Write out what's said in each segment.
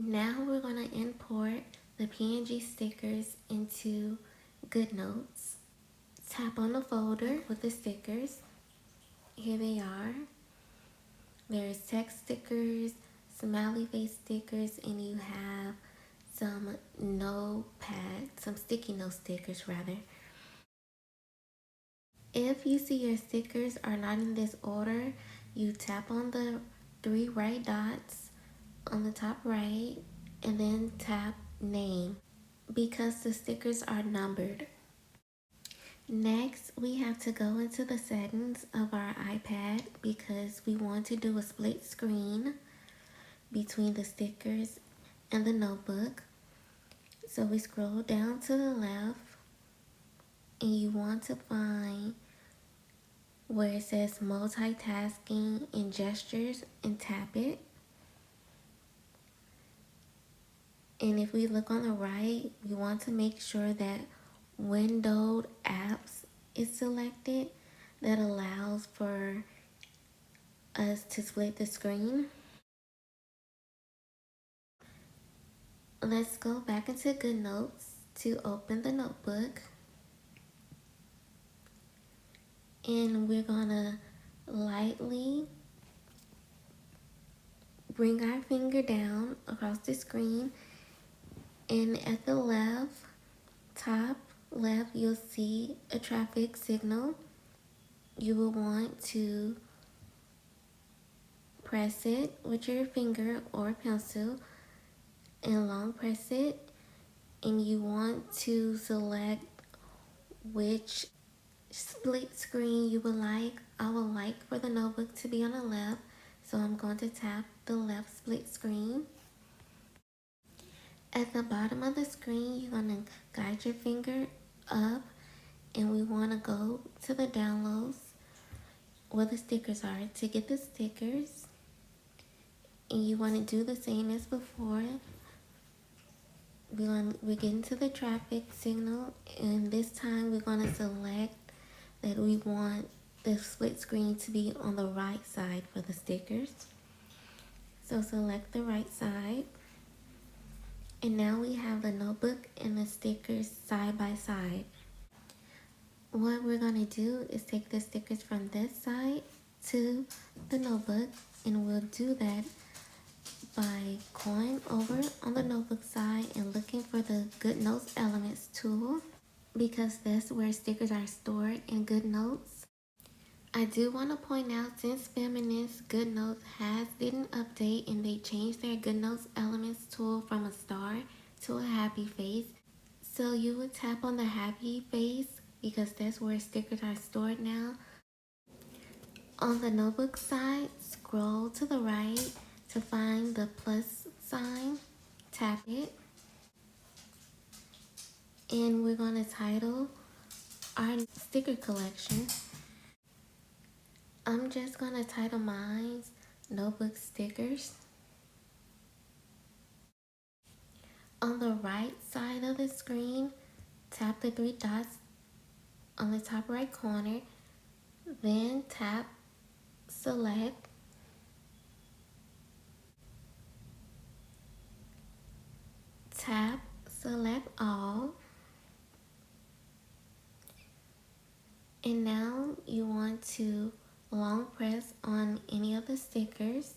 Now we're going to import the PNG stickers into Goodnotes. Tap on the folder with the stickers. Here they are. There's text stickers, smiley face stickers, and you have some sticky note stickers rather. If you see your stickers are not in this order, you tap on the 3 right dots on the top right and then tap name because the stickers are numbered. Next, we have to go into the settings of our iPad because we want to do a split screen between the stickers and the notebook. So we scroll down to the left and you want to find where it says multitasking and gestures and tap it. And if we look on the right, we want to make sure that windowed apps is selected. That allows for us to split the screen. Let's go back into Goodnotes to open the notebook. And we're gonna lightly bring our finger down across the screen. And at the top left, you'll see a traffic signal. You will want to press it with your finger or pencil and long press it. And you want to select which split screen you would like. I would like for the notebook to be on the left, so I'm going to tap the left split screen. At the bottom of the screen, you're going to guide your finger up and we want to go to the downloads where the stickers are to get the stickers. And you want to do the same as before. We're getting to the traffic signal, and this time we're going to select that we want the split screen to be on the right side for the stickers. So select the right side. And now we have the notebook and the stickers side by side. What we're going to do is take the stickers from this side to the notebook, and we'll do that by going over on the notebook side and looking for the Goodnotes Elements tool because that's where stickers are stored in Goodnotes. I do want to point out, since Feminist, Goodnotes did an update and they changed their Goodnotes Elements tool from a star to a happy face. So you would tap on the happy face because that's where stickers are stored now. On the notebook side, scroll to the right to find the plus sign, tap it. And we're going to title our sticker collection. I'm just going to title mine Notebook Stickers. On the right side of the screen, tap the 3 dots on the top right corner, then tap Select. Tap Select All. And now you want to long press on any of the stickers.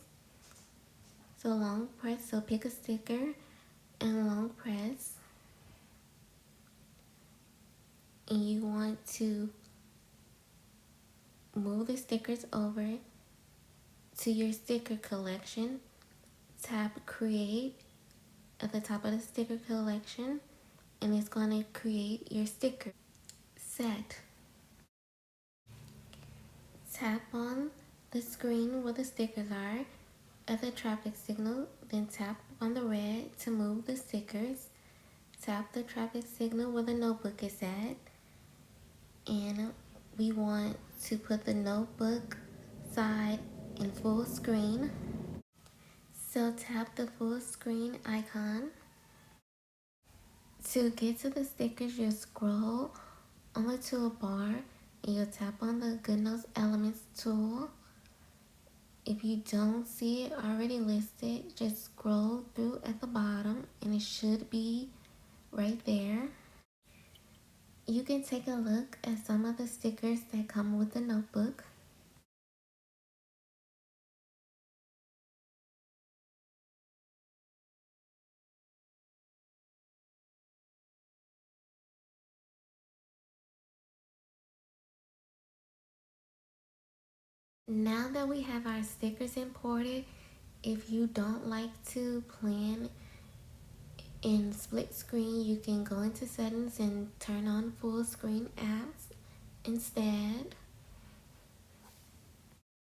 So long press, so pick a sticker and long press. And you want to move the stickers over to your sticker collection. Tap Create at the top of the sticker collection, and it's going to create your sticker set. Tap on the screen where the stickers are at the traffic signal, then tap on the red to move the stickers. Tap the traffic signal where the notebook is at, and we want to put the notebook side in full screen. So tap the full screen icon. To get to the stickers, you'll scroll on the toolbar and you'll tap on the Goodnotes Elements tool. If you don't see it already listed, just scroll through at the bottom and it should be right there. You can take a look at some of the stickers that come with the notebook. Now that we have our stickers imported, if you don't like to plan in split screen, you can go into settings and turn on full screen apps instead.